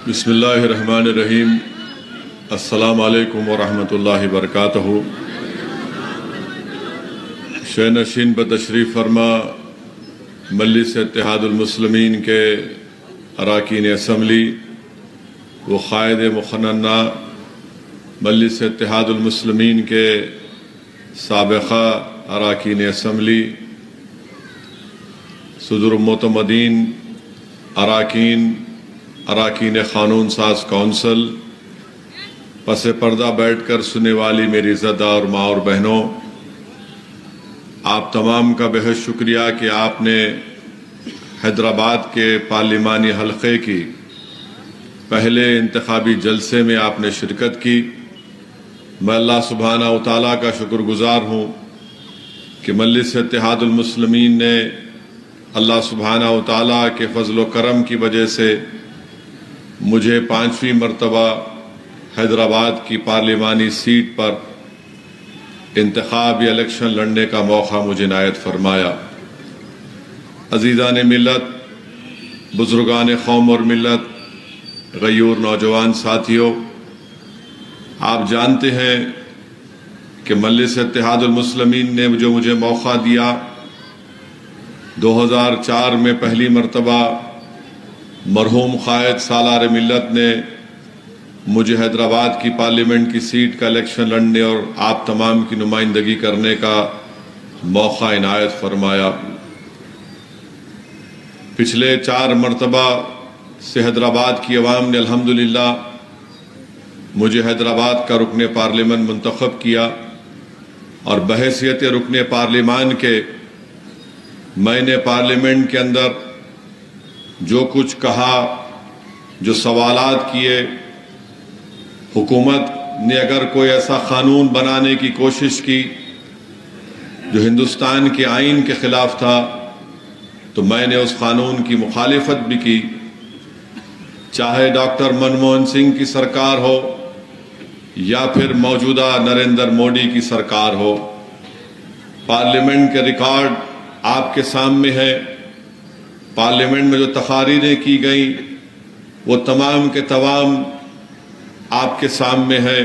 بسم اللہ الرحمن الرحیم۔ السلام علیکم ورحمۃ اللہ وبرکاتہ۔ شہ نشین بتشریف فرما مجلس اتحاد المسلمین کے اراکین اسمبلی و قائد مقننہ مجلس اتحاد المسلمین کے سابقہ اراکین اسمبلی، صدر معتمدین، اراکین قانون ساز کونسل، پس پردہ بیٹھ کر سننے والی میری عزتدار ماں اور بہنوں، آپ تمام کا بہت شکریہ کہ آپ نے حیدرآباد کے پارلیمانی حلقے کی پہلے انتخابی جلسے میں آپ نے شرکت کی۔ میں اللہ سبحانہ و تعالیٰ کا شکر گزار ہوں کہ مجلس اتحاد المسلمین نے اللہ سبحانہ و تعالیٰ کے فضل و کرم کی وجہ سے مجھے 5ویں مرتبہ حیدرآباد کی پارلیمانی سیٹ پر انتخابی الیکشن لڑنے کا موقع مجھے عنایت فرمایا۔ عزیزان ملت، بزرگان قوم اور ملت، غیور نوجوان ساتھیوں، آپ جانتے ہیں کہ مجلس اتحاد المسلمین نے جو مجھے موقع دیا، 2004 میں پہلی مرتبہ مرحوم قائد سالار ملت نے مجھے حیدرآباد کی پارلیمنٹ کی سیٹ کا الیکشن لڑنے اور آپ تمام کی نمائندگی کرنے کا موقع عنایت فرمایا۔ پچھلے 4 مرتبہ سے حیدرآباد کی عوام نے الحمدللہ مجھے حیدرآباد کا رکن پارلیمان منتخب کیا، اور بحیثیت رکن پارلیمان کے میں نے پارلیمنٹ کے اندر جو کچھ کہا، جو سوالات کیے، حکومت نے اگر کوئی ایسا قانون بنانے کی کوشش کی جو ہندوستان کے آئین کے خلاف تھا تو میں نے اس قانون کی مخالفت بھی کی، چاہے ڈاکٹر منموہن سنگھ کی سرکار ہو یا پھر موجودہ نریندر مودی کی سرکار ہو۔ پارلیمنٹ کے ریکارڈ آپ کے سامنے ہے۔ پارلیمنٹ میں جو تقاریریں کی گئیں وہ تمام کے تمام آپ کے سامنے ہے۔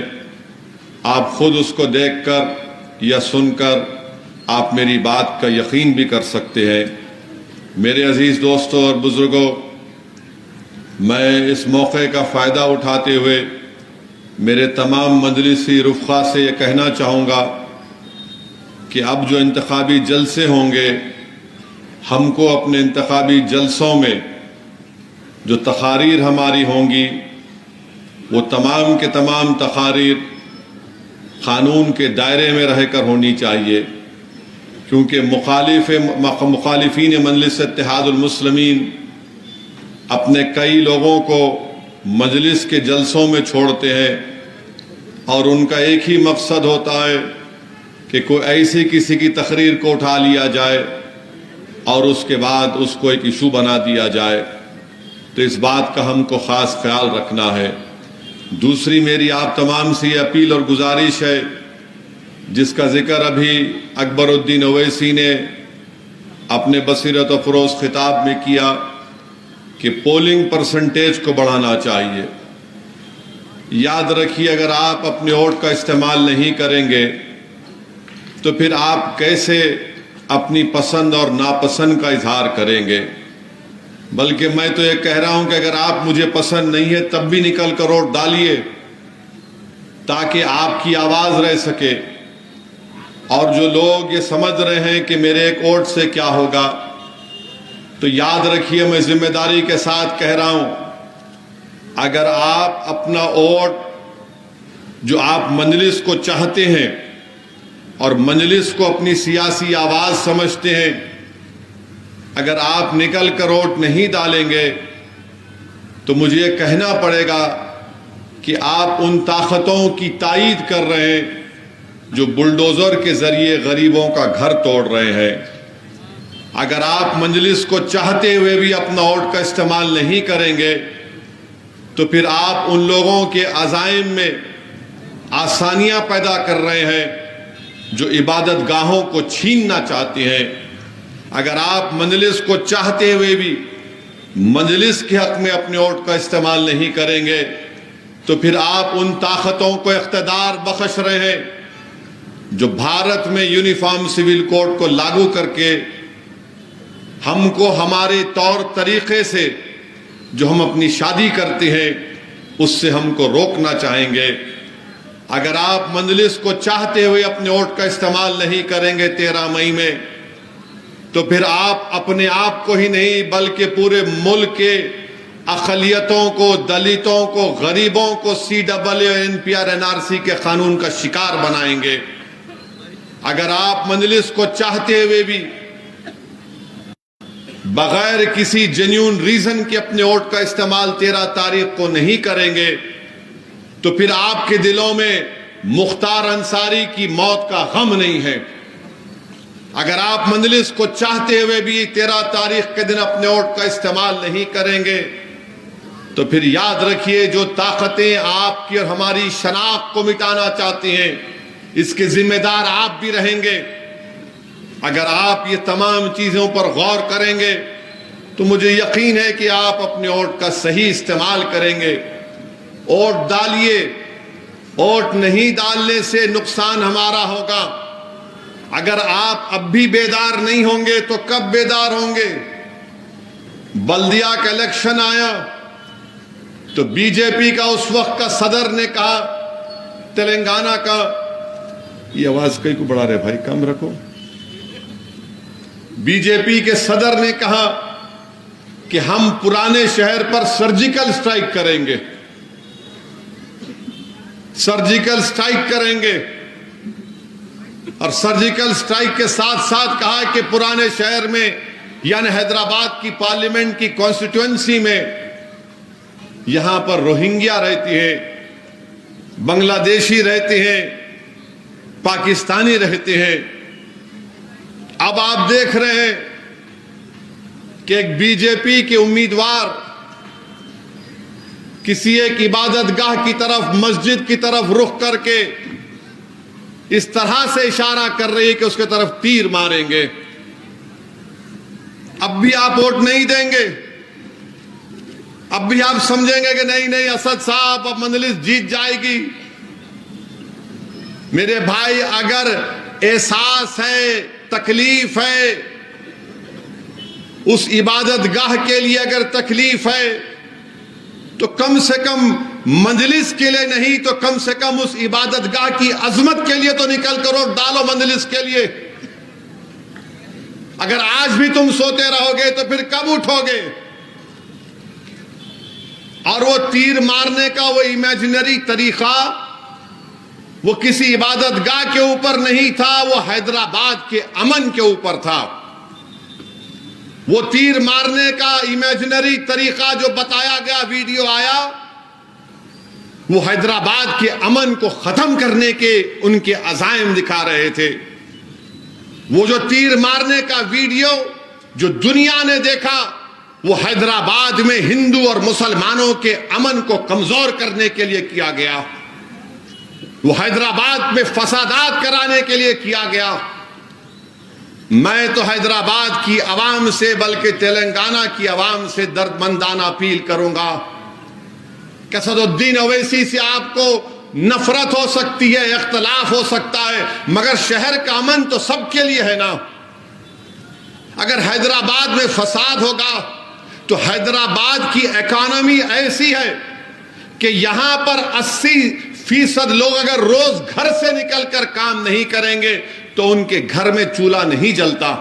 آپ خود اس کو دیکھ کر یا سن کر آپ میری بات کا یقین بھی کر سکتے ہیں۔ میرے عزیز دوستوں اور بزرگوں، میں اس موقع کا فائدہ اٹھاتے ہوئے میرے تمام مجلسی رفقا سے یہ کہنا چاہوں گا کہ اب جو انتخابی جلسے ہوں گے، ہم کو اپنے انتخابی جلسوں میں جو تقاریر ہماری ہوں گی وہ تمام کے تمام تقاریر قانون کے دائرے میں رہ کر ہونی چاہیے، کیونکہ مخالفین مجلس اتحاد المسلمین اپنے کئی لوگوں کو مجلس کے جلسوں میں چھوڑتے ہیں، اور ان کا ایک ہی مقصد ہوتا ہے کہ کوئی ایسی کسی کی تقریر کو اٹھا لیا جائے اور اس کے بعد اس کو ایک ایشو بنا دیا جائے۔ تو اس بات کا ہم کو خاص خیال رکھنا ہے۔ دوسری میری آپ تمام سے یہ اپیل اور گزارش ہے، جس کا ذکر ابھی اکبر الدین اویسی نے اپنے بصیرت و فروز خطاب میں کیا کہ پولنگ پرسنٹیج کو بڑھانا چاہیے۔ یاد رکھیے، اگر آپ اپنے ووٹ کا استعمال نہیں کریں گے تو پھر آپ کیسے اپنی پسند اور ناپسند کا اظہار کریں گے؟ بلکہ میں تو یہ کہہ رہا ہوں کہ اگر آپ مجھے پسند نہیں ہے تب بھی نکل کر ووٹ ڈالیے، تاکہ آپ کی آواز رہ سکے۔ اور جو لوگ یہ سمجھ رہے ہیں کہ میرے ایک ووٹ سے کیا ہوگا، تو یاد رکھیے، میں ذمہ داری کے ساتھ کہہ رہا ہوں، اگر آپ اپنا ووٹ جو آپ مجلس کو چاہتے ہیں اور مجلس کو اپنی سیاسی آواز سمجھتے ہیں، اگر آپ نکل کر ووٹ نہیں ڈالیں گے تو مجھے یہ کہنا پڑے گا کہ آپ ان طاقتوں کی تائید کر رہے ہیں جو بلڈوزر کے ذریعے غریبوں کا گھر توڑ رہے ہیں۔ اگر آپ مجلس کو چاہتے ہوئے بھی اپنا ووٹ کا استعمال نہیں کریں گے تو پھر آپ ان لوگوں کے عزائم میں آسانیاں پیدا کر رہے ہیں جو عبادت گاہوں کو چھیننا چاہتے ہیں۔ اگر آپ مجلس کو چاہتے ہوئے بھی مجلس کے حق میں اپنے ووٹ کا استعمال نہیں کریں گے تو پھر آپ ان طاقتوں کو اقتدار بخش رہے ہیں جو بھارت میں یونیفارم سول کوڈ کو لاگو کر کے ہم کو ہمارے طور طریقے سے جو ہم اپنی شادی کرتے ہیں اس سے ہم کو روکنا چاہیں گے۔ اگر آپ مجلس کو چاہتے ہوئے اپنے ووٹ کا استعمال نہیں کریں گے 13 مئی میں تو پھر آپ اپنے آپ کو ہی نہیں بلکہ پورے ملک کے اقلیتوں کو، دلتوں کو، غریبوں کو CAA NPR NRC کے قانون کا شکار بنائیں گے۔ اگر آپ مجلس کو چاہتے ہوئے بھی بغیر کسی جینیون ریزن کے اپنے ووٹ کا استعمال 13 تاریخ کو نہیں کریں گے تو پھر آپ کے دلوں میں مختار انصاری کی موت کا غم نہیں ہے۔ اگر آپ مجلس کو چاہتے ہوئے بھی 13 تاریخ کے دن اپنے ووٹ کا استعمال نہیں کریں گے تو پھر یاد رکھیے جو طاقتیں آپ کی اور ہماری شناخت کو مٹانا چاہتی ہیں اس کے ذمہ دار آپ بھی رہیں گے۔ اگر آپ یہ تمام چیزوں پر غور کریں گے تو مجھے یقین ہے کہ آپ اپنے ووٹ کا صحیح استعمال کریں گے۔ ووٹ ڈالیے، ووٹ نہیں ڈالنے سے نقصان ہمارا ہوگا۔ اگر آپ اب بھی بیدار نہیں ہوں گے تو کب بیدار ہوں گے؟ بلدیہ کا الیکشن آیا تو BJP کا اس وقت کا صدر نے کہا، تلنگانہ کا، یہ آواز کئی کو بڑھا رہے بھائی، کم رکھو۔ BJP کے صدر نے کہا کہ ہم پرانے شہر پر سرجیکل سٹرائک کریں گے، سرجیکل سٹرائک کریں گے، اور سرجیکل سٹرائک کے ساتھ ساتھ کہا کہ پرانے شہر میں یعنی حیدرآباد کی پارلیمنٹ کی کانسٹیٹوئنسی میں یہاں پر روہنگیا رہتی ہیں، بنگلہ دیشی رہتے ہیں، پاکستانی رہتے ہیں۔ اب آپ دیکھ رہے ہیں کہ ایک BJP کے امیدوار کسی ایک عبادت گاہ کی طرف، مسجد کی طرف رخ کر کے اس طرح سے اشارہ کر رہی ہے کہ اس کے طرف تیر ماریں گے۔ اب بھی آپ ووٹ نہیں دیں گے؟ اب بھی آپ سمجھیں گے کہ نہیں اسد صاحب اب مجلس جیت جائے گی؟ میرے بھائی، اگر احساس ہے، تکلیف ہے، اس عبادت گاہ کے لیے اگر تکلیف ہے تو کم سے کم مجلس کے لیے نہیں تو کم سے کم اس عبادت گاہ کی عظمت کے لیے تو نکل کر ووٹ ڈالو مجلس کے لیے۔ اگر آج بھی تم سوتے رہو گے تو پھر کب اٹھو گے؟ اور وہ تیر مارنے کا وہ امیجنری طریقہ وہ کسی عبادت گاہ کے اوپر نہیں تھا، وہ حیدرآباد کے امن کے اوپر تھا۔ وہ تیر مارنے کا امیجنری طریقہ جو بتایا گیا، ویڈیو آیا، وہ حیدرآباد کے امن کو ختم کرنے کے ان کے عزائم دکھا رہے تھے۔ وہ جو تیر مارنے کا ویڈیو جو دنیا نے دیکھا وہ حیدرآباد میں ہندو اور مسلمانوں کے امن کو کمزور کرنے کے لیے کیا گیا، وہ حیدرآباد میں فسادات کرانے کے لیے کیا گیا۔ میں تو حیدرآباد کی عوام سے بلکہ تلنگانہ کی عوام سے درد مندانہ اپیل کروں گا کہ اسد الدین اویسی سے آپ کو نفرت ہو سکتی ہے، اختلاف ہو سکتا ہے، مگر شہر کا امن تو سب کے لیے ہے نا۔ اگر حیدرآباد میں فساد ہوگا تو حیدرآباد کی اکانومی ایسی ہے کہ یہاں پر 80% لوگ اگر روز گھر سے نکل کر کام نہیں کریں گے تو ان کے گھر میں چولہا نہیں جلتا۔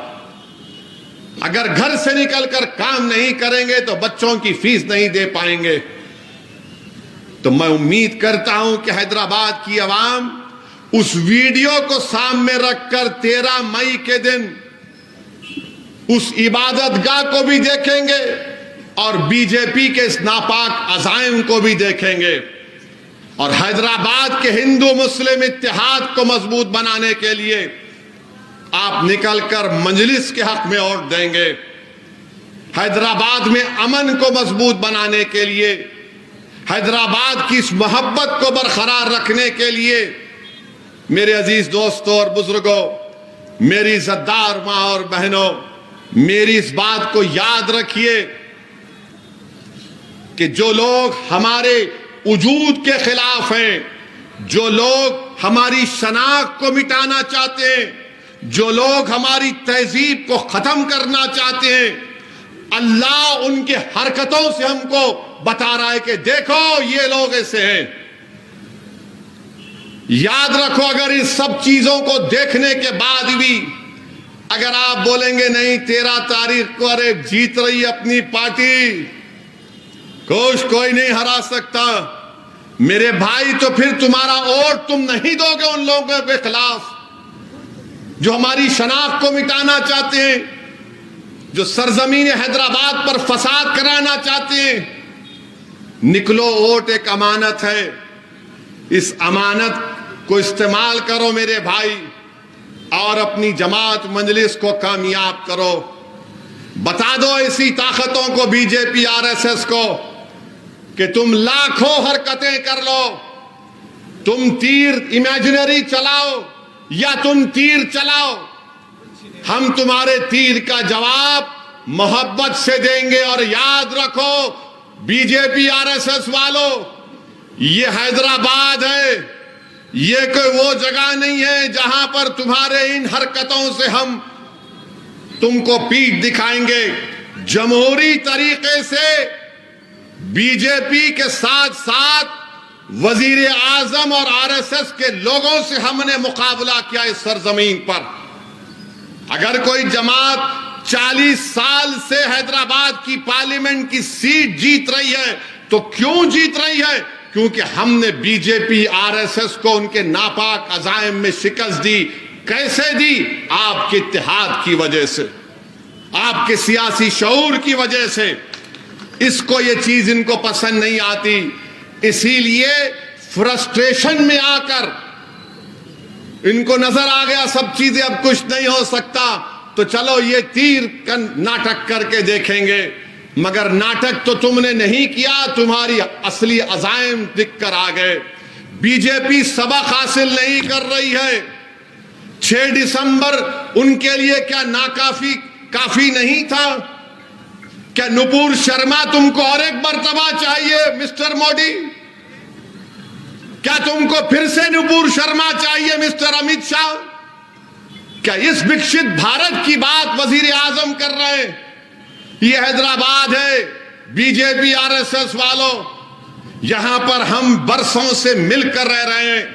اگر گھر سے نکل کر کام نہیں کریں گے تو بچوں کی فیس نہیں دے پائیں گے۔ تو میں امید کرتا ہوں کہ حیدرآباد کی عوام اس ویڈیو کو سامنے رکھ کر 13 مئی کے دن اس عبادت گاہ کو بھی دیکھیں گے اور BJP کے اس ناپاک عزائم کو بھی دیکھیں گے، اور حیدرآباد کے ہندو مسلم اتحاد کو مضبوط بنانے کے لیے آپ نکل کر مجلس کے حق میں ووٹ دیں گے۔ حیدرآباد میں امن کو مضبوط بنانے کے لیے، حیدرآباد کی اس محبت کو برقرار رکھنے کے لیے میرے عزیز دوستوں اور بزرگوں، میری عزتدار ماں اور بہنوں، میری اس بات کو یاد رکھیے کہ جو لوگ ہمارے وجود کے خلاف ہیں، جو لوگ ہماری شناخت کو مٹانا چاہتے ہیں، جو لوگ ہماری تہذیب کو ختم کرنا چاہتے ہیں، اللہ ان کے حرکتوں سے ہم کو بتا رہا ہے کہ دیکھو یہ لوگ ایسے ہیں۔ یاد رکھو، اگر اس سب چیزوں کو دیکھنے کے بعد بھی اگر آپ بولیں گے نہیں 13 تاریخ کو ارے جیت رہی ہے اپنی پارٹی، کوئی نہیں ہرا سکتا، میرے بھائی تو پھر تمہارا ووٹ تم نہیں دو گے ان لوگوں کے خلاف جو ہماری شناخت کو مٹانا چاہتے ہیں، جو سرزمین حیدرآباد پر فساد کرانا چاہتے ہیں۔ نکلو، ووٹ ایک امانت ہے، اس امانت کو استعمال کرو میرے بھائی، اور اپنی جماعت مجلس کو کامیاب کرو۔ بتا دو ایسی طاقتوں کو، be J P R S S کو، کہ تم لاکھوں حرکتیں کر لو، تم تیر امیجنری چلاؤ یا تم تیر چلاؤ، ہم تمہارے تیر کا جواب محبت سے دیں گے۔ اور یاد رکھو B J P R S S والو، یہ حیدرآباد ہے، یہ کوئی وہ جگہ نہیں ہے جہاں پر تمہارے ان حرکتوں سے ہم تم کو پیٹھ دکھائیں گے۔ جمہوری طریقے سے بی جے پی کے ساتھ ساتھ وزیر اعظم اور آر ایس ایس کے لوگوں سے ہم نے مقابلہ کیا اس سرزمین پر۔ اگر کوئی جماعت 40 سال سے حیدرآباد کی پارلیمنٹ کی سیٹ جیت رہی ہے تو کیوں جیت رہی ہے؟ کیونکہ ہم نے be J P R S S کو ان کے ناپاک عزائم میں شکست دی۔ کیسے دی؟ آپ کے اتحاد کی وجہ سے، آپ کے سیاسی شعور کی وجہ سے۔ اس کو یہ چیز ان کو پسند نہیں آتی، اسی لیے فرسٹریشن میں آ کر ان کو نظر آ گیا سب چیزیں اب کچھ نہیں ہو سکتا، تو چلو یہ تیر کا ناٹک کر کے دیکھیں گے۔ مگر ناٹک تو تم نے نہیں کیا، تمہاری اصلی عزائم دکھ کر آ گئے۔ بی جے پی سبق حاصل نہیں کر رہی ہے۔ 6 دسمبر ان کے لیے کیا کافی نہیں تھا؟ کیا نپور شرما تم کو اور ایک مرتبہ چاہیے مسٹر مودی؟ کیا تم کو پھر سے نپور شرما چاہیے مسٹر امیت شاہ؟ کیا اس وکست بھارت کی بات وزیر اعظم کر رہے ہیں؟ یہ حیدرآباد ہے، be J P R S S والوں، یہاں پر ہم برسوں سے مل کر رہ رہے ہیں۔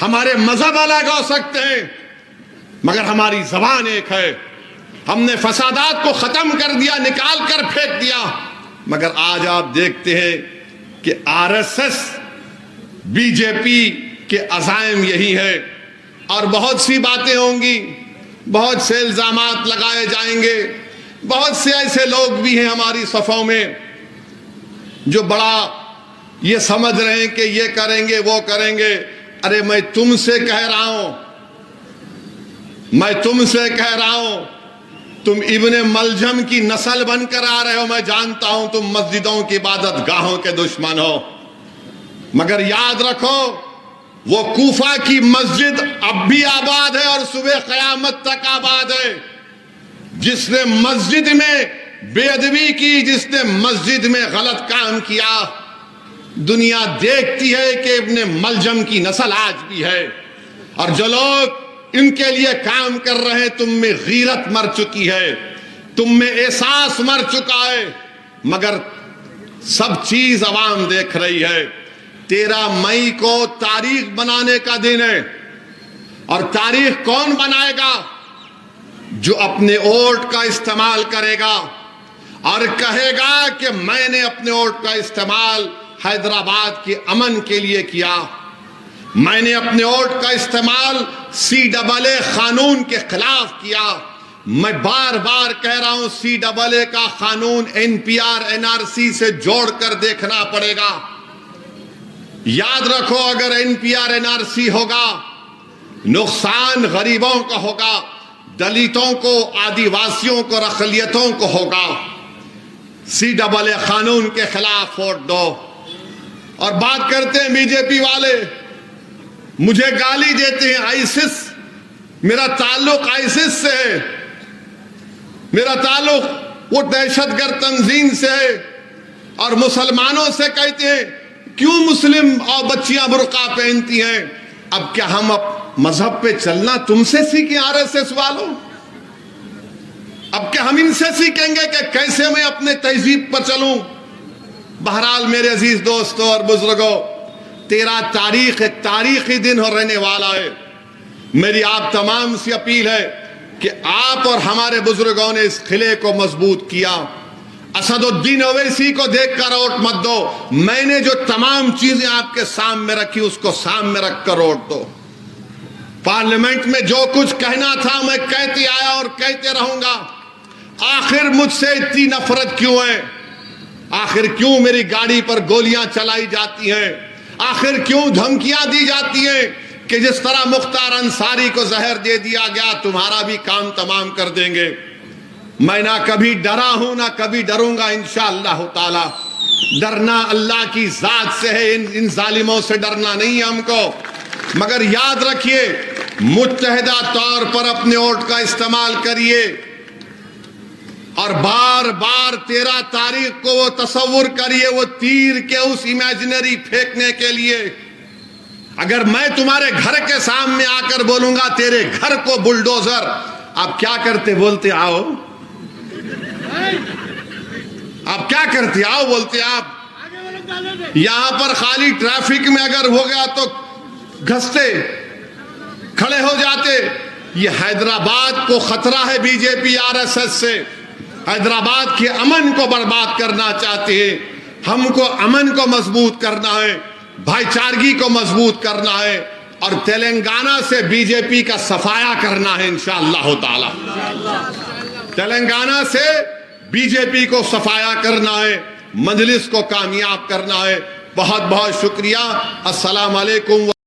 ہمارے مذہب الگ ہو سکتے ہیں مگر ہماری زبان ایک ہے۔ ہم نے فسادات کو ختم کر دیا، نکال کر پھینک دیا، مگر آج آپ دیکھتے ہیں کہ R S S B J P کے عزائم یہی ہے۔ اور بہت سی باتیں ہوں گی، بہت سے الزامات لگائے جائیں گے، بہت سے ایسے لوگ بھی ہیں ہماری صفوں میں جو بڑا یہ سمجھ رہے ہیں کہ یہ کریں گے وہ کریں گے۔ ارے میں تم سے کہہ رہا ہوں، تم ابن ملجم کی نسل بن کر آ رہے ہو، میں جانتا ہوں تم مسجدوں کی عبادت گاہوں کے دشمن ہو، مگر یاد رکھو وہ کوفہ کی مسجد اب بھی آباد ہے اور صبح قیامت تک آباد ہے۔ جس نے مسجد میں بے ادبی کی، جس نے مسجد میں غلط کام کیا، دنیا دیکھتی ہے کہ ابن ملجم کی نسل آج بھی ہے۔ اور جو لوگ ان کے لیے کام کر رہے ہیں، تم میں غیرت مر چکی ہے، تم میں احساس مر چکا ہے، مگر سب چیز عوام دیکھ رہی ہے۔ 13 مئی کو تاریخ بنانے کا دن ہے، اور تاریخ کون بنائے گا؟ جو اپنے ووٹ کا استعمال کرے گا اور کہے گا کہ میں نے اپنے ووٹ کا استعمال حیدرآباد کے امن کے لیے کیا، میں نے اپنے ووٹ کا استعمال CAA قانون کے خلاف کیا۔ میں بار بار کہہ رہا ہوں CAA کا قانون NPR NRC سے جوڑ کر دیکھنا پڑے گا۔ یاد رکھو اگر NPR NRC ہوگا، نقصان غریبوں کا ہوگا، دلتوں کو، آدیواسیوں کو، اقلیتوں کو ہوگا۔ CAA قانون کے خلاف ووٹ دو۔ اور بات کرتے ہیں بی جے پی والے، مجھے گالی دیتے ہیں آئیسس، میرا تعلق آئیسس سے ہے، میرا تعلق وہ دہشت گرد تنظیم سے ہے۔ اور مسلمانوں سے کہتے ہیں کیوں مسلم اور بچیاں برقع پہنتی ہیں؟ اب کیا ہم مذہب پہ چلنا تم سے سیکھیں RSS والوں؟ اب کیا ہم ان سے سیکھیں گے کہ کیسے میں اپنے تہذیب پر چلوں؟ بہرحال میرے عزیز دوستوں اور بزرگوں، 13 تاریخ ایک تاریخی دن ہو رہنے والا ہے۔ میری آپ تمام سے اپیل ہے کہ آپ اور ہمارے بزرگوں نے اس قلعے کو مضبوط کیا۔ اسد الدین اویسی کو دیکھ کر ووٹ مت دو، میں نے جو تمام چیزیں آپ کے سامنے رکھی اس کو سامنے رکھ کر ووٹ دو۔ پارلیمنٹ میں جو کچھ کہنا تھا میں کہتے آیا اور کہتے رہوں گا۔ آخر مجھ سے اتنی نفرت کیوں ہے؟ آخر کیوں میری گاڑی پر گولیاں چلائی جاتی ہیں؟ آخر کیوں دھمکیاں دی جاتی ہیں کہ جس طرح مختار انصاری کو زہر دے دیا گیا تمہارا بھی کام تمام کر دیں گے؟ میں نہ کبھی ڈرا ہوں نہ کبھی ڈروں گا انشاءاللہ تعالی۔ ڈرنا اللہ کی ذات سے ہے، ان ظالموں سے ڈرنا نہیں ہے ہم کو۔ مگر یاد رکھیے، متحدہ طور پر اپنے ووٹ کا استعمال کریے، اور بار بار 13 تاریخ کو وہ تصور کریے وہ تیر کے اس امیجنری پھینکنے کے لیے۔ اگر میں تمہارے گھر کے سامنے آ کر بولوں گا تیرے گھر کو بلڈوزر، آپ کیا کرتے؟ بولتے آؤ۔ آپ کیا کرتے؟ آؤ بولتے آپ۔ یہاں پر خالی ٹریفک میں اگر ہو گیا تو گھستے کھڑے ہو جاتے۔ یہ حیدرآباد کو خطرہ ہے بی جے پی RSS سے، حیدرآباد کے امن کو برباد کرنا چاہتے ہیں۔ ہم کو امن کو مضبوط کرنا ہے، بھائی چارگی کو مضبوط کرنا ہے، اور تلنگانہ سے بی جے پی کا صفایا کرنا ہے انشاءاللہ تعالی۔ تلنگانہ سے بی جے پی کو صفایا کرنا ہے، مجلس کو کامیاب کرنا ہے۔ بہت بہت شکریہ۔ السلام علیکم۔